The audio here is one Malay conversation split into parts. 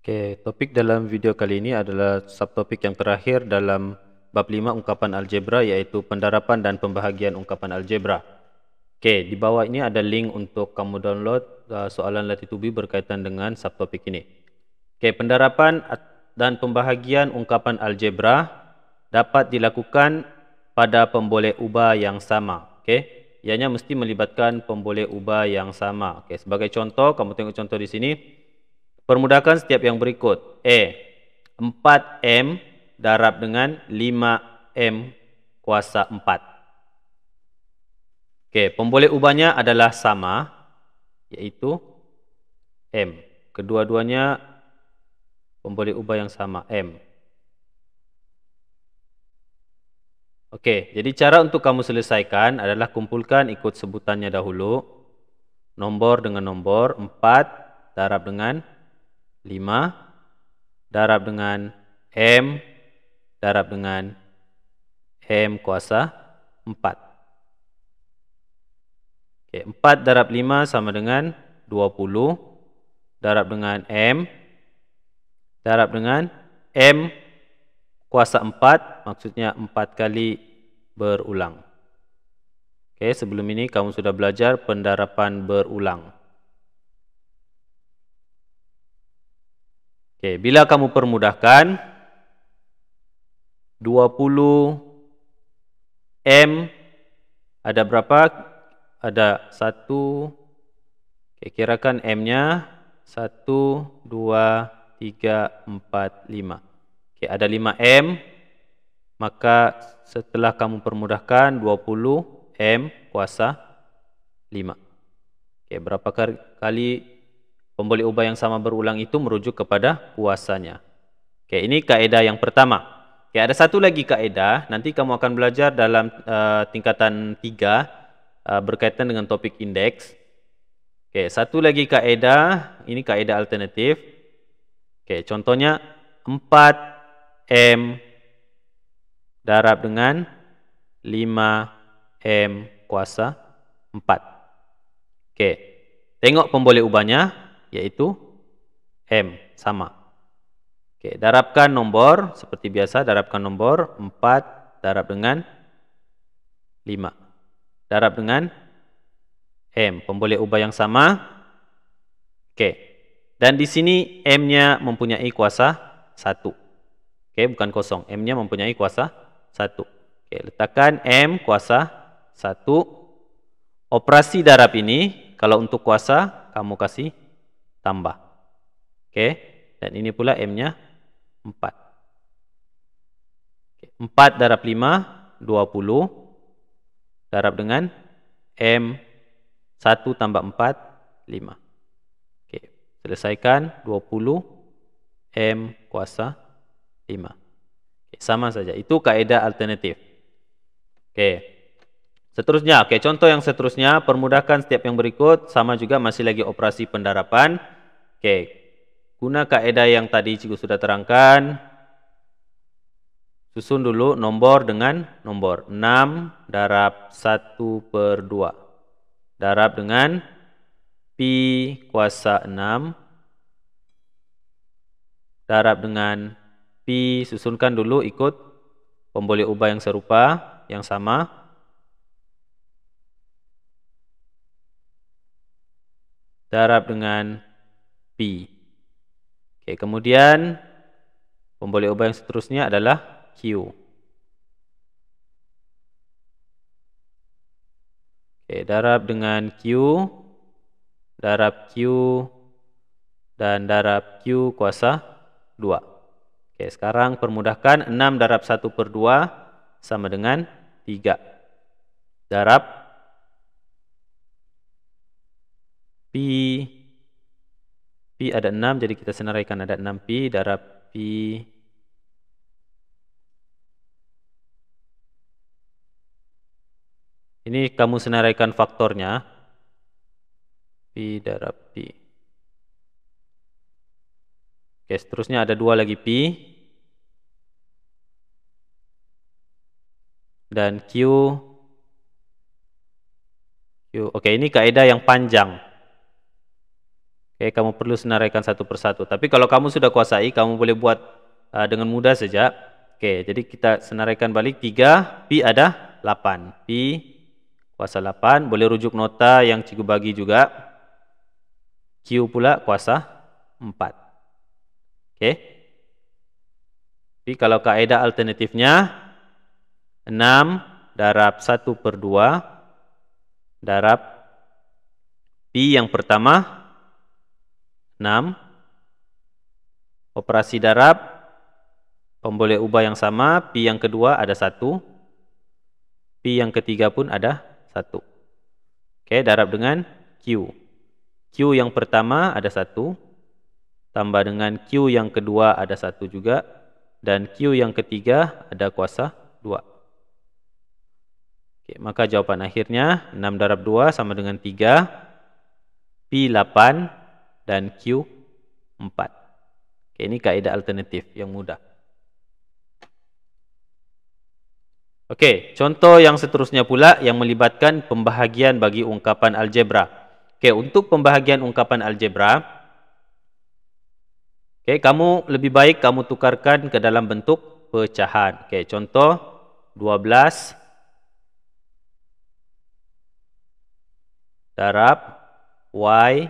Oke, topik dalam video kali ini adalah subtopik yang terakhir dalam bab 5 ungkapan algebra, yaitu pendarapan dan pembahagian ungkapan algebra. Oke, di bawah ini ada link untuk kamu download soalan latitude berkaitan dengan subtopik ini. Oke, pendarapan dan pembahagian ungkapan algebra dapat dilakukan pada pemboleh ubah yang sama. Oke, ianya mesti melibatkan pemboleh ubah yang sama. Oke, sebagai contoh, kamu tengok contoh di sini. Permudahkan setiap yang berikut. 4M darab dengan 5M kuasa 4. Oke, pemboleh ubahnya adalah sama, yaitu M. Kedua-duanya pemboleh ubah yang sama, M. Oke, jadi cara untuk kamu selesaikan adalah kumpulkan ikut sebutannya dahulu. Nombor dengan nombor, 4 darab dengan 5 darab dengan M darab dengan M kuasa 4. Oke, 4 darab 5 sama dengan 20 darab dengan M darab dengan M kuasa 4, maksudnya 4 kali berulang. Oke, sebelum ini kamu sudah belajar pendarapan berulang. Oke, bila kamu permudahkan 20M ada berapa? Ada 1. Oke, kirakan M-nya 1, 2, 3, 4, 5. Oke, ada 5M. Maka setelah kamu permudahkan 20M kuasa 5. Oke, berapa kali pemboleh ubah yang sama berulang itu merujuk kepada kuasanya. Oke, ini kaidah yang pertama. Oke, ada satu lagi kaidah, nanti kamu akan belajar dalam tingkatan 3 berkaitan dengan topik indeks. Oke, satu lagi kaidah, ini kaidah alternatif. Oke, contohnya 4M darab dengan 5M kuasa 4. Oke, tengok pemboleh ubahnya, yaitu M, sama. Oke, darabkan nombor, seperti biasa, darabkan nombor 4 darab dengan 5. Darab dengan M, pemboleh ubah yang sama. Oke, dan di sini M-nya mempunyai kuasa 1. Oke, bukan kosong, M-nya mempunyai kuasa 1. Oke, letakkan M kuasa 1. Operasi darab ini, kalau untuk kuasa, kamu kasih tambah. Oke, dan ini pula M-nya 4. Oke, 4 darab 5, 20. Darab dengan M 1 tambah 4, 5. Oke, selesaikan 20 M kuasa 5. Oke, sama saja, itu kaidah alternatif. Oke, seterusnya, oke, contoh yang seterusnya, permudahkan setiap yang berikut, sama juga masih lagi operasi pendarapan. Oke, guna kaidah yang tadi cikgu sudah terangkan, susun dulu nombor dengan nombor. 6 darab 1/2. Darab dengan pi kuasa 6. Darab dengan pi, susunkan dulu ikut pemboleh ubah yang serupa, yang sama. Darab dengan pi. Oke, kemudian pemboleh ubah yang seterusnya adalah Q. Oke, darab dengan Q, darab Q, dan darab Q kuasa 2. Oke, sekarang permudahkan 6 darab 1/2 sama dengan 3. Darab pi. Pi ada 6, jadi kita senaraikan ada 6 pi, darab pi. Ini kamu senaraikan faktornya. Pi darab pi. Oke, seterusnya ada 2 lagi pi. Dan Q. Oke, ini kaidah yang panjang. Oke, kamu perlu senaraikan satu persatu. Tapi kalau kamu sudah kuasai, kamu boleh buat dengan mudah saja. Oke, jadi kita senaraikan balik 3, Pi ada 8. Pi kuasa 8, boleh rujuk nota yang cikgu bagi juga. Q pula kuasa 4. Oke. Tapi kalau kaidah alternatifnya 6 darab 1/2 darab Pi yang pertama 6. Operasi darab, pemboleh ubah yang sama, Pi yang kedua ada 1. Pi yang ketiga pun ada 1. Oke, darab dengan Q. Q yang pertama ada 1. Tambah dengan Q yang kedua ada 1 juga. Dan Q yang ketiga ada kuasa 2. Oke, maka jawaban akhirnya 6 darab 2 sama dengan 3. Pi 8 dan Q 4. Oke, ini kaidah alternatif yang mudah. Oke, contoh yang seterusnya pula yang melibatkan pembahagian bagi ungkapan algebra. Oke, untuk pembahagian ungkapan algebra, oke, kamu lebih baik kamu tukarkan ke dalam bentuk pecahan. Oke, contoh 12 darab Y.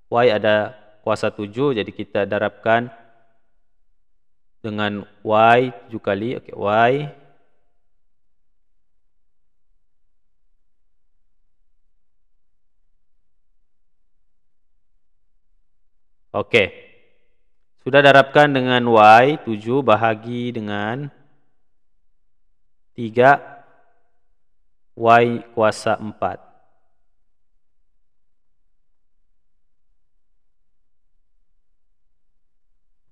Y ada kuasa 7, jadi kita darabkan dengan Y 7 kali. Oke, Y. Oke. Sudah darabkan dengan Y 7 bahagi dengan 3 Y kuasa 4.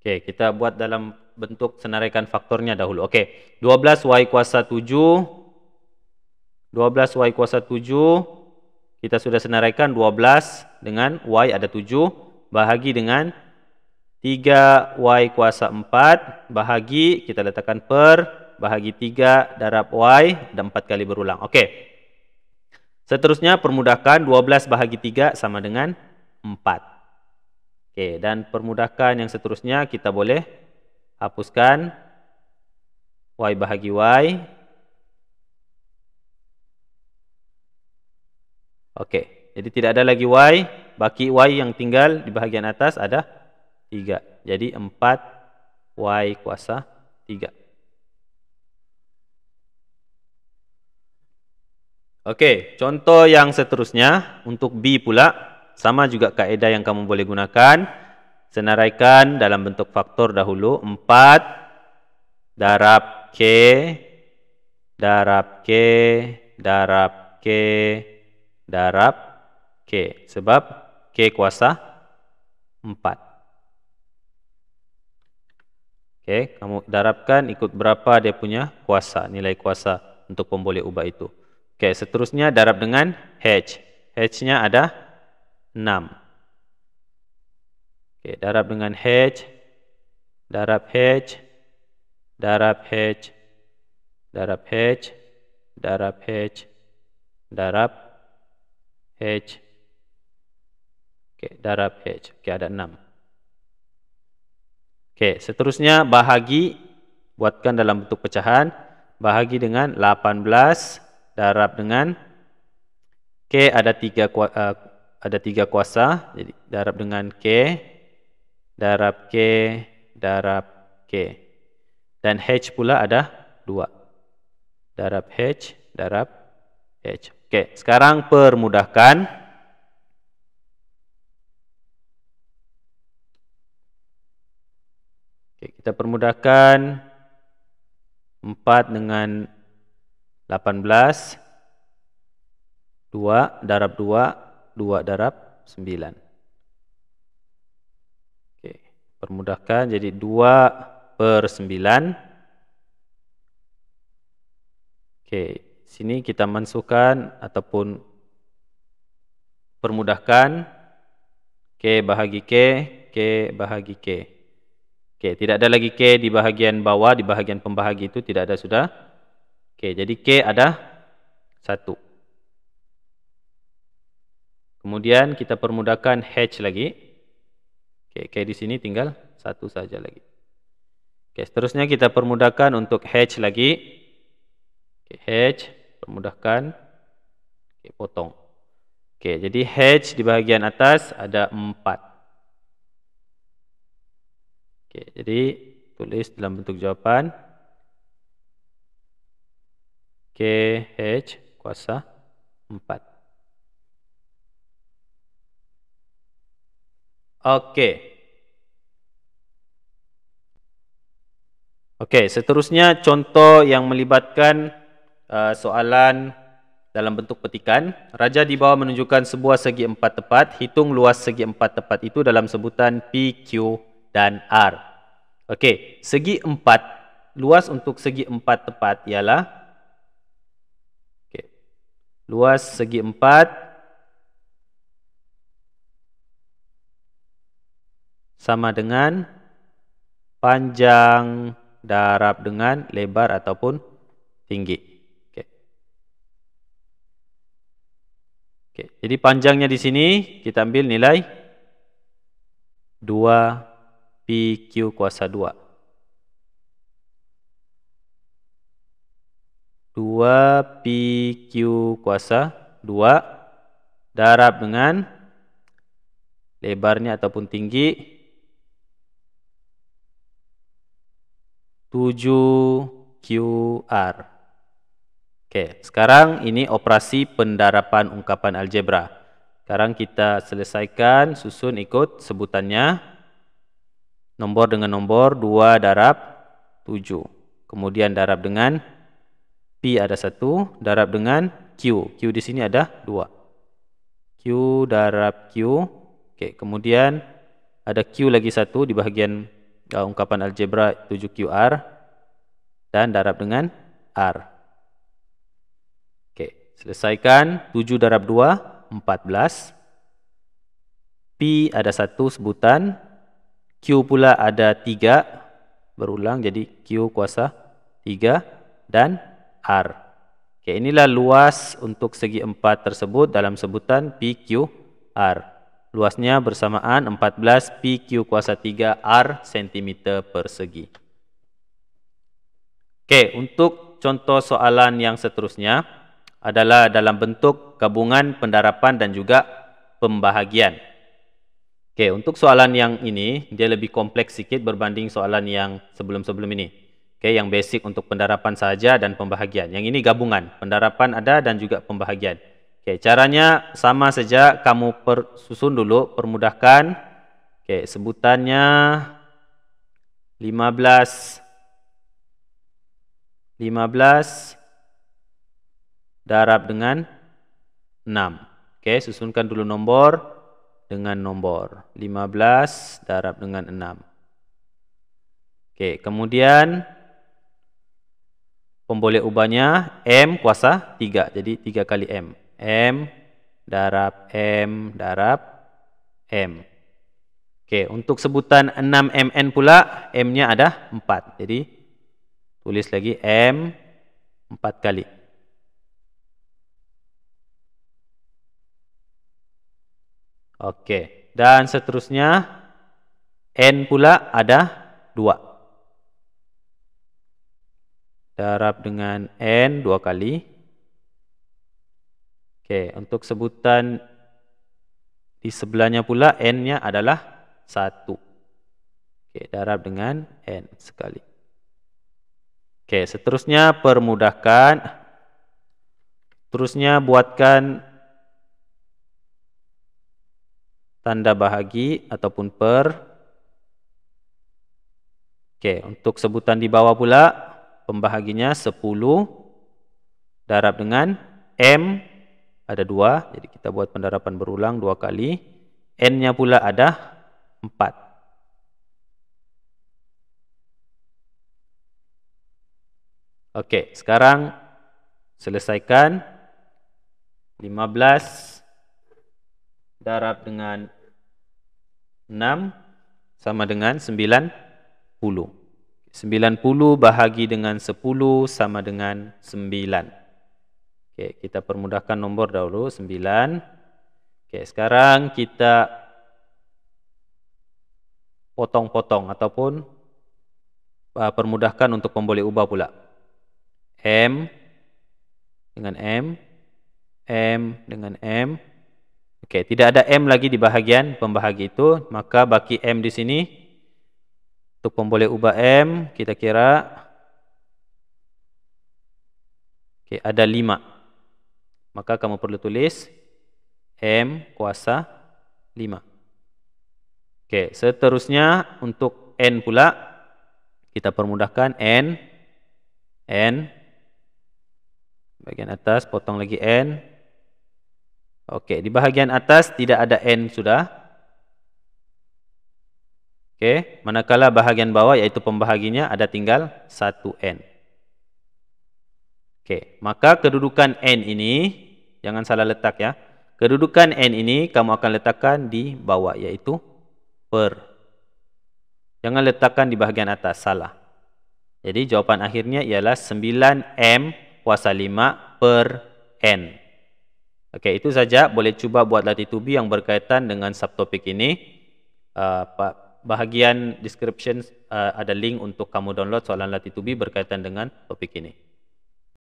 Oke, kita buat dalam bentuk senaraikan faktornya dahulu. Oke, 12 Y kuasa 7. 12 Y kuasa 7. Kita sudah senaraikan 12 dengan Y ada 7. Bahagi dengan 3 Y kuasa 4. Bahagi, kita letakkan per. Bahagi 3 darab Y. Dan 4 kali berulang. Oke. Seterusnya permudahkan 12 bahagi 3 sama dengan 4. Oke, dan permudahkan yang seterusnya kita boleh hapuskan Y bahagi Y. Oke, jadi tidak ada lagi Y. Baki Y yang tinggal di bahagian atas ada 3. Jadi 4 Y kuasa 3. Oke, contoh yang seterusnya untuk B pula. Sama juga kaidah yang kamu boleh gunakan. Senaraikan dalam bentuk faktor dahulu. 4 darab K darab K darab K darab K. Sebab K kuasa 4. Oke, kamu darabkan ikut berapa dia punya kuasa, nilai kuasa untuk pemboleh ubah itu. Oke, seterusnya darab dengan H. H-nya ada 6. Oke, darab dengan H, darab H, darab H, darab H, darab H, darab H. Oke, darab H. Oke, ada 6. Oke, seterusnya bahagi, buatkan dalam bentuk pecahan. Bahagi dengan 18, darab dengan K ada 3 kuasa, jadi darab dengan K, darab K, darab K. Dan H pula ada 2. Darab H, darab H. Oke, sekarang permudahkan. Oke, kita permudahkan 4 dengan 18. 2 darab 2, 2 darab 9. Oke, permudahkan jadi 2/9. Oke, sini kita masukkan ataupun permudahkan K bahagi K, K bahagi K. Oke, tidak ada lagi K di bahagian bawah, di bahagian pembahagi itu tidak ada sudah. Oke, jadi K ada 1. Kemudian kita permudahkan H lagi. Oke, di sini tinggal 1 saja lagi. Oke, seterusnya kita permudahkan untuk H lagi. Oke, H, permudahkan. Oke, potong. Oke, jadi H di bahagian atas ada 4. Oke, jadi tulis dalam bentuk jawapan. Oke, H kuasa 4. Oke. Oke, seterusnya contoh yang melibatkan soalan dalam bentuk petikan. Raja di bawah menunjukkan sebuah segi 4 tepat. Hitung luas segi 4 tepat itu dalam sebutan P, Q, dan R. Oke, segi 4, luas untuk segi 4 tepat ialah luas segi 4 sama dengan panjang darab dengan lebar ataupun tinggi. Oke, jadi panjangnya di sini kita ambil nilai 2 PQ kuasa 2. 2 PQ kuasa 2 darab dengan lebarnya ataupun tinggi 7 QR. Oke, sekarang ini operasi pendarapan ungkapan algebra. Sekarang kita selesaikan, susun ikut sebutannya. Nombor dengan nombor 2 darab 7. Kemudian darab dengan P ada 1, darab dengan Q. Q di sini ada 2. Q darab Q. Oke, kemudian ada Q lagi 1 di bahagian ungkapan algebra 7QR dan darab dengan R. Oke, selesaikan. 7 darab 2, 14. P ada 1 sebutan. Q pula ada 3. Berulang jadi Q kuasa 3 dan R. Oke, inilah luas untuk segi 4 tersebut dalam sebutan PQR. Luasnya bersamaan 14 PQ kuasa 3 R cm persegi. Oke, untuk contoh soalan yang seterusnya adalah dalam bentuk gabungan pendarapan dan juga pembahagian. Oke, untuk soalan yang ini dia lebih kompleks sedikit berbanding soalan yang sebelum-sebelum ini. Oke, yang basic untuk pendarapan saja dan pembahagian. Yang ini gabungan, pendarapan ada dan juga pembahagian. Oke, caranya sama saja, kamu susun dulu, permudahkan. Oke, sebutannya 15 darab dengan 6. Oke, susunkan dulu nomor dengan nomor 15 darab dengan 6. Oke, kemudian pemboleh ubahnya M kuasa 3. Jadi 3 kali M. M darab M darab M. Oke, untuk sebutan 6MN pula M-nya ada 4. Jadi tulis lagi M 4 kali. Oke, dan seterusnya N pula ada 2. Darab dengan N 2 kali. Oke, untuk sebutan di sebelahnya pula N-nya adalah 1. Oke, darab dengan N sekali. Oke, seterusnya permudahkan. Terusnya buatkan tanda bahagi ataupun per. Oke, untuk sebutan di bawah pula pembahaginya 10 darab dengan M ada 2. Jadi kita buat pendarapan berulang 2 kali. N-nya pula ada 4. Oke, sekarang selesaikan. 15 darab dengan 6 sama dengan 90. 90 bahagi dengan 10 sama dengan 9. Oke, kita permudahkan nomor dahulu 9. Oke, sekarang kita potong-potong ataupun permudahkan untuk memboleh ubah pula. M dengan M, M dengan M. Okey, tidak ada M lagi di bahagian pembahagi itu, maka baki M di sini. Untuk memboleh ubah M, kita kira ada 5. Maka kamu perlu tulis M kuasa 5. Okey, seterusnya untuk N pula, kita permudahkan N, bahagian atas potong lagi N. Okey, di bahagian atas tidak ada N sudah. Okey, manakala bahagian bawah iaitu pembahaginya ada tinggal 1N. Okey, maka kedudukan N ini, jangan salah letak ya. Kedudukan N ini kamu akan letakkan di bawah iaitu per. Jangan letakkan di bahagian atas, salah. Jadi jawapan akhirnya ialah 9M kuasa 5 per N. Okey, itu saja. Boleh cuba buat latih tubi yang berkaitan dengan subtopik ini. Bahagian description ada link untuk kamu download soalan latih tubi berkaitan dengan topik ini.